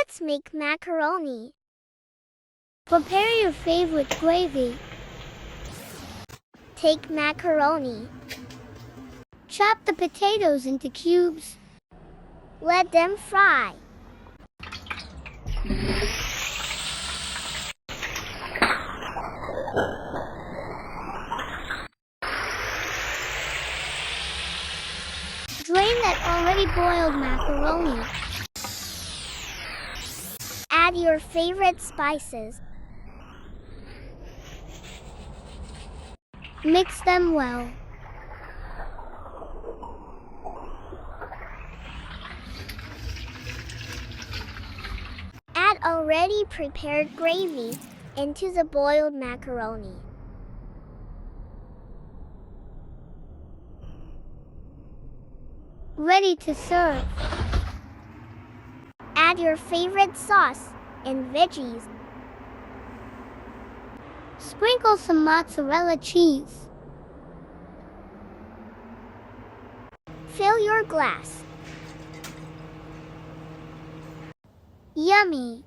Let's make macaroni. Prepare your favorite gravy. Take macaroni. Chop the potatoes into cubes. Let them fry. Drain that already boiled macaroni. Add your favorite spices. Mix them well. Add already prepared gravy into the boiled macaroni. Ready to serve. Add your favorite sauce and veggies. Sprinkle some mozzarella cheese. Fill your glass. Yummy!